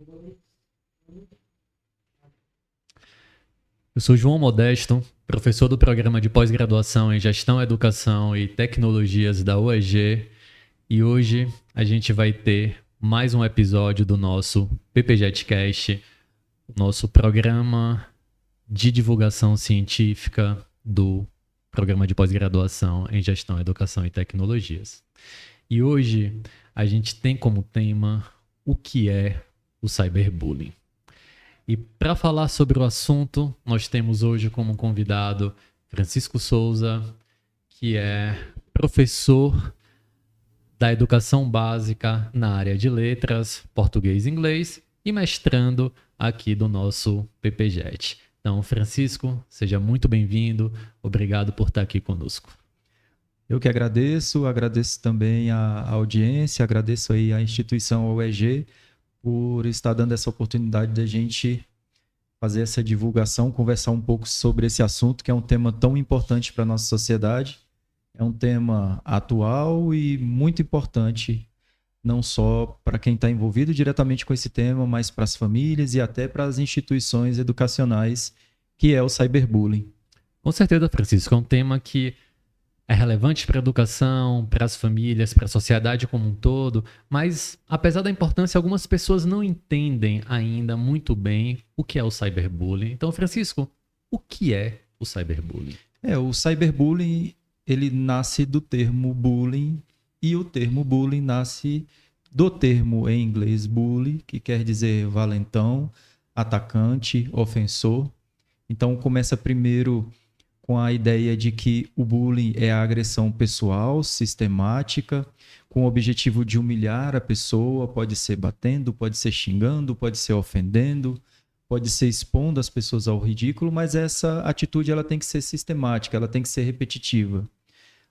Eu sou João Modesto, professor do programa de pós-graduação em Gestão, Educação e Tecnologias da UEG, e hoje a gente vai ter mais um episódio do nosso PPGetcast, nosso programa de divulgação científica do programa de pós-graduação em Gestão, Educação e Tecnologias. E hoje a gente tem como tema o que é o cyberbullying. E para falar sobre o assunto, nós temos hoje como convidado Francisco Souza, que é professor da educação básica na área de letras, português e inglês e mestrando aqui do nosso PPGet. Então, Francisco, seja muito bem-vindo. Obrigado por estar aqui conosco. Eu que agradeço também a audiência, agradeço aí a instituição UEG por estar dando essa oportunidade de a gente fazer essa divulgação, conversar um pouco sobre esse assunto, que é um tema tão importante para a nossa sociedade. É um tema atual e muito importante, não só para quem está envolvido diretamente com esse tema, mas para as famílias e até para as instituições educacionais, que é o cyberbullying. Com certeza, Francisco, é um tema que é relevante para a educação, para as famílias, para a sociedade como um todo, mas apesar da importância, algumas pessoas não entendem ainda muito bem o que é o cyberbullying. Então, Francisco, o que é o cyberbullying? O cyberbullying, ele nasce do termo bullying, e o termo bullying nasce do termo em inglês bully, que quer dizer valentão, atacante, ofensor. Então começa primeiro com a ideia de que o bullying é a agressão pessoal, sistemática, com o objetivo de humilhar a pessoa, pode ser batendo, pode ser xingando, pode ser ofendendo, pode ser expondo as pessoas ao ridículo, mas essa atitude ela tem que ser sistemática, ela tem que ser repetitiva.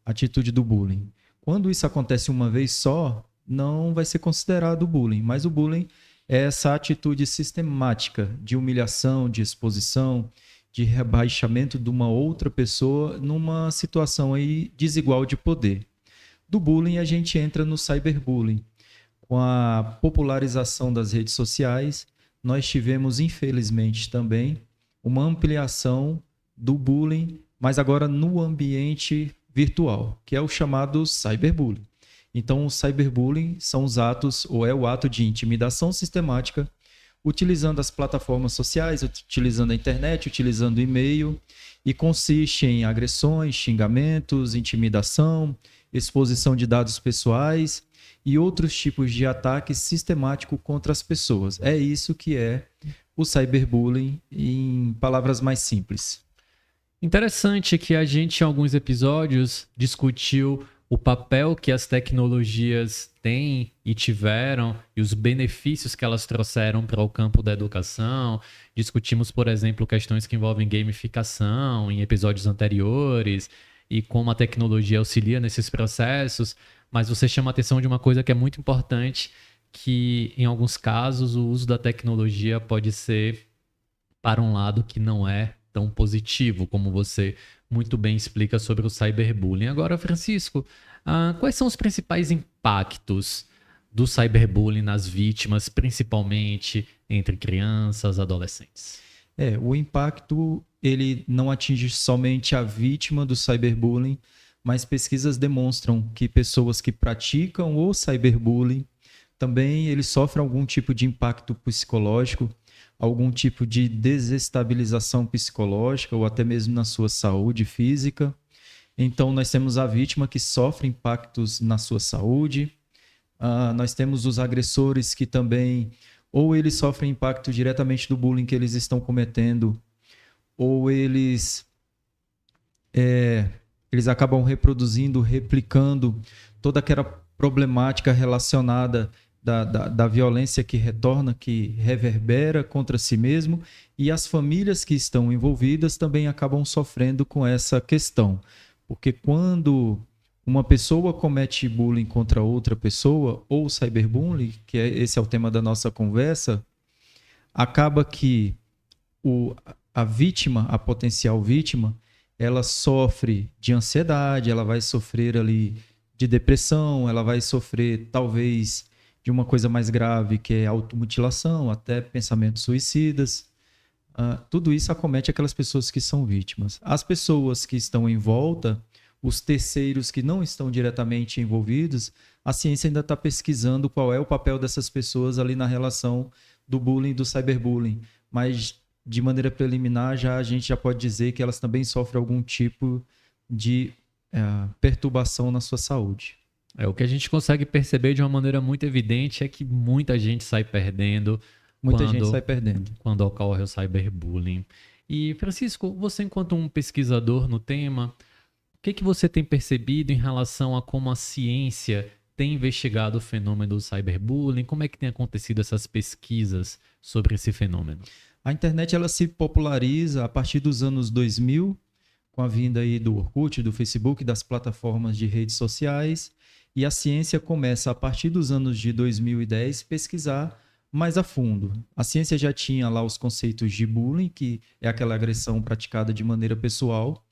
A atitude do bullying. Quando isso acontece uma vez só, não vai ser considerado bullying, mas o bullying é essa atitude sistemática de humilhação, de exposição, de rebaixamento de uma outra pessoa numa situação aí desigual de poder. Do bullying a gente entra no cyberbullying. Com a popularização das redes sociais, nós tivemos infelizmente também uma ampliação do bullying, mas agora no ambiente virtual, que é o chamado cyberbullying. Então, o cyberbullying são os atos, ou é o ato de intimidação sistemática, utilizando as plataformas sociais, utilizando a internet, utilizando o e-mail, e consiste em agressões, xingamentos, intimidação, exposição de dados pessoais e outros tipos de ataque sistemático contra as pessoas. É isso que é o cyberbullying em palavras mais simples. Interessante que a gente, em alguns episódios, discutiu o papel que as tecnologias têm e tiveram e os benefícios que elas trouxeram para o campo da educação. Discutimos, por exemplo, questões que envolvem gamificação em episódios anteriores e como a tecnologia auxilia nesses processos, mas você chama a atenção de uma coisa que é muito importante, que em alguns casos o uso da tecnologia pode ser para um lado que não é tão positivo, como você muito bem explica sobre o cyberbullying. Agora, Francisco, quais são os principais impactos do cyberbullying nas vítimas, principalmente entre crianças e adolescentes? O impacto ele não atinge somente a vítima do cyberbullying, mas pesquisas demonstram que pessoas que praticam o cyberbullying também eles sofrem algum tipo de impacto psicológico, algum tipo de desestabilização psicológica ou até mesmo na sua saúde física. Então, nós temos a vítima que sofre impactos na sua saúde. Nós temos os agressores que também, ou eles sofrem impacto diretamente do bullying que eles estão cometendo, ou eles acabam reproduzindo, replicando toda aquela problemática relacionada da violência que retorna, que reverbera contra si mesmo, e as famílias que estão envolvidas também acabam sofrendo com essa questão. Porque quando uma pessoa comete bullying contra outra pessoa, ou cyberbullying, esse é o tema da nossa conversa, acaba que a vítima, a potencial vítima, ela sofre de ansiedade, ela vai sofrer ali de depressão, ela vai sofrer talvez de uma coisa mais grave, que é automutilação, até pensamentos suicidas. Tudo isso acomete aquelas pessoas que são vítimas. As pessoas que estão em volta, os terceiros que não estão diretamente envolvidos, a ciência ainda está pesquisando qual é o papel dessas pessoas ali na relação do bullying e do cyberbullying. Mas, de maneira preliminar, a gente já pode dizer que elas também sofrem algum tipo de perturbação na sua saúde. O que a gente consegue perceber de uma maneira muito evidente é que muita gente sai perdendo. Muita gente sai perdendo. Quando ocorre o cyberbullying. E, Francisco, você enquanto um pesquisador no tema, o que você tem percebido em relação a como a ciência tem investigado o fenômeno do cyberbullying? Como é que tem acontecido essas pesquisas sobre esse fenômeno? A internet ela se populariza a partir dos anos 2000, com a vinda aí do Orkut, do Facebook, das plataformas de redes sociais, e a ciência começa a partir dos anos de 2010 pesquisar mais a fundo. A ciência já tinha lá os conceitos de bullying, que é aquela agressão praticada de maneira pessoal,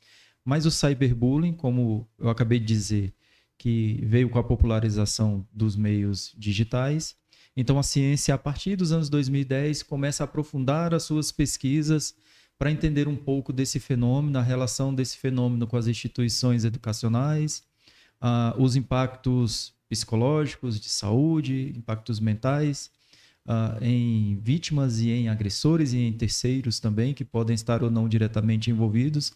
mas o cyberbullying, como eu acabei de dizer, que veio com a popularização dos meios digitais. Então a ciência, a partir dos anos 2010, começa a aprofundar as suas pesquisas para entender um pouco desse fenômeno, a relação desse fenômeno com as instituições educacionais, os impactos psicológicos, de saúde, impactos mentais, em vítimas e em agressores e em terceiros também, que podem estar ou não diretamente envolvidos.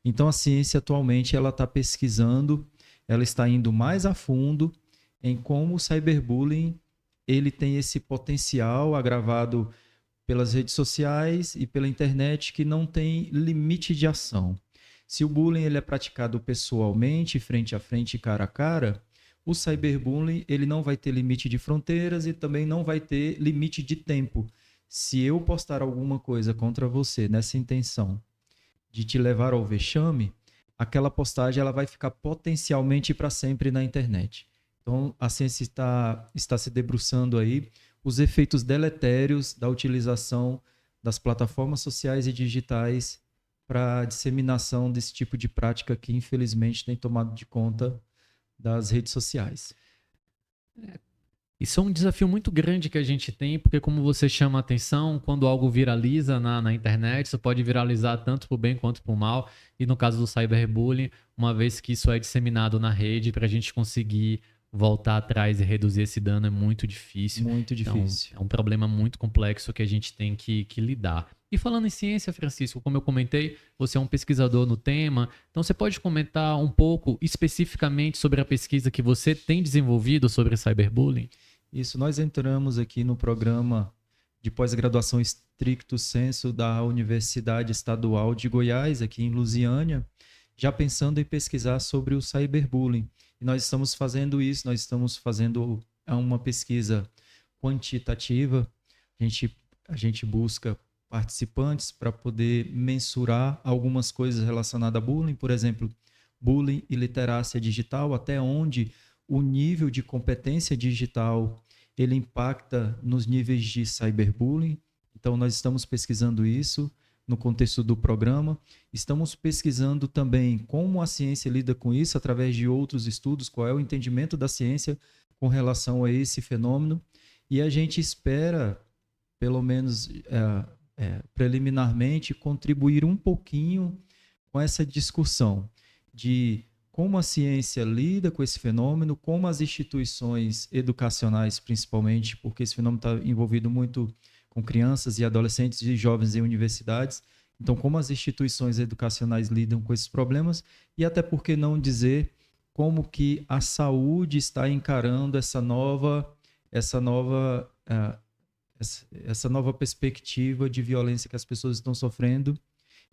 Então a ciência atualmente ela está pesquisando, ela está indo mais a fundo em como o cyberbullying ele tem esse potencial agravado pelas redes sociais e pela internet que não tem limite de ação. Se o bullying ele é praticado pessoalmente, frente a frente, cara a cara, o cyberbullying ele não vai ter limite de fronteiras e também não vai ter limite de tempo. Se eu postar alguma coisa contra você nessa intenção de te levar ao vexame, aquela postagem ela vai ficar potencialmente para sempre na internet. Então, a ciência está se debruçando aí os efeitos deletérios da utilização das plataformas sociais e digitais para a disseminação desse tipo de prática que, infelizmente, tem tomado de conta das redes sociais. Isso é um desafio muito grande que a gente tem, porque como você chama a atenção, quando algo viraliza na internet, isso pode viralizar tanto para o bem quanto para o mal. E no caso do cyberbullying, uma vez que isso é disseminado na rede, para a gente conseguir voltar atrás e reduzir esse dano é muito difícil. Muito difícil. Então, é um problema muito complexo que a gente tem que lidar. E falando em ciência, Francisco, como eu comentei, você é um pesquisador no tema, então você pode comentar um pouco especificamente sobre a pesquisa que você tem desenvolvido sobre cyberbullying? Isso, nós entramos aqui no programa de pós-graduação Stricto Sensu da Universidade Estadual de Goiás, aqui em Lusiânia, já pensando em pesquisar sobre o cyberbullying. E nós estamos fazendo isso, nós estamos fazendo uma pesquisa quantitativa, a gente busca participantes para poder mensurar algumas coisas relacionadas a bullying, por exemplo, bullying e literacia digital, até onde o nível de competência digital ele impacta nos níveis de cyberbullying. Então, nós estamos pesquisando isso no contexto do programa. Estamos pesquisando também como a ciência lida com isso através de outros estudos, qual é o entendimento da ciência com relação a esse fenômeno. E a gente espera, pelo menos preliminarmente, contribuir um pouquinho com essa discussão de como a ciência lida com esse fenômeno, como as instituições educacionais, principalmente, porque esse fenômeno está envolvido muito com crianças e adolescentes e jovens em universidades. Então, como as instituições educacionais lidam com esses problemas e até por que não dizer como que a saúde está encarando essa nova perspectiva de violência que as pessoas estão sofrendo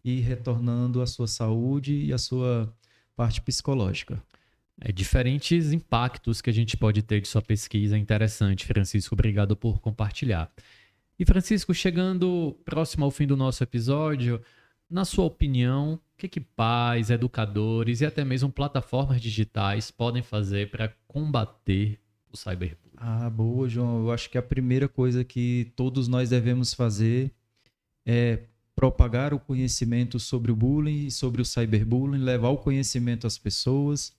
e retornando à sua saúde e à sua parte psicológica. Diferentes impactos que a gente pode ter de sua pesquisa. Interessante, Francisco. Obrigado por compartilhar. E, Francisco, chegando próximo ao fim do nosso episódio, na sua opinião, o que pais, educadores e até mesmo plataformas digitais podem fazer para combater o cyberbullying? Boa, João. Eu acho que a primeira coisa que todos nós devemos fazer é propagar o conhecimento sobre o bullying e sobre o cyberbullying, levar o conhecimento às pessoas,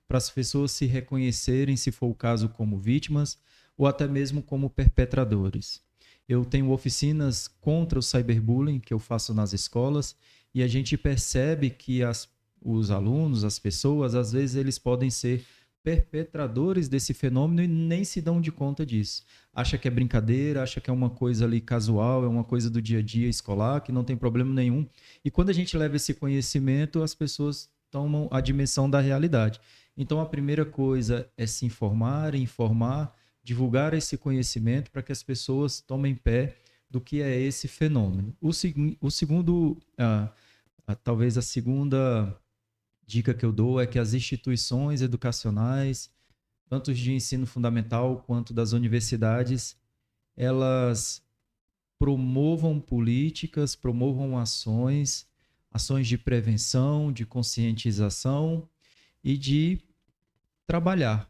para as pessoas se reconhecerem, se for o caso, como vítimas, ou até mesmo como perpetradores. Eu tenho oficinas contra o cyberbullying que eu faço nas escolas e a gente percebe que os alunos, as pessoas, às vezes eles podem ser perpetradores desse fenômeno e nem se dão de conta disso. Acha que é brincadeira, acha que é uma coisa ali casual, é uma coisa do dia a dia escolar, que não tem problema nenhum. E quando a gente leva esse conhecimento, as pessoas tomam a dimensão da realidade. Então, a primeira coisa é se informar, divulgar esse conhecimento para que as pessoas tomem pé do que é esse fenômeno. O segundo, talvez a segunda dica que eu dou é que as instituições educacionais, tanto de ensino fundamental quanto das universidades, elas promovam políticas, promovam ações de prevenção, de conscientização e de trabalhar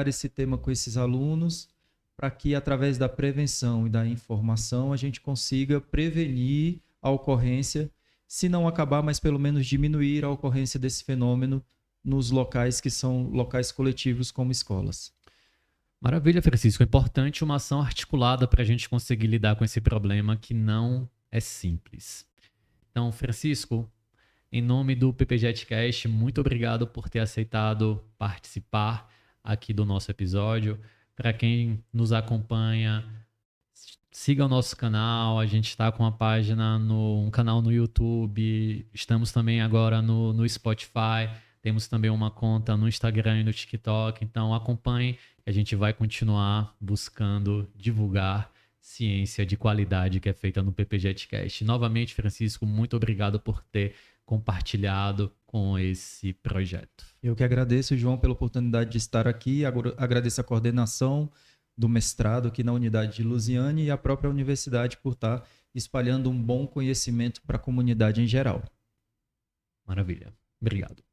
esse tema com esses alunos para que, através da prevenção e da informação, a gente consiga prevenir a ocorrência, se não acabar, mas pelo menos diminuir a ocorrência desse fenômeno nos locais que são locais coletivos como escolas. Maravilha, Francisco. É importante uma ação articulada para a gente conseguir lidar com esse problema que não é simples. Então, Francisco, em nome do PPJetCast, muito obrigado por ter aceitado participar aqui do nosso episódio. Para quem nos acompanha, siga o nosso canal. A gente está com uma página, um canal no YouTube. Estamos também agora no Spotify. Temos também uma conta no Instagram e no TikTok. Então acompanhe. A gente vai continuar buscando divulgar ciência de qualidade que é feita no PPJetCast. Novamente, Francisco, muito obrigado por ter compartilhado com esse projeto. Eu que agradeço, João, pela oportunidade de estar aqui. Agradeço a coordenação do mestrado aqui na unidade de Lusiane e a própria universidade por estar espalhando um bom conhecimento para a comunidade em geral. Maravilha. Obrigado.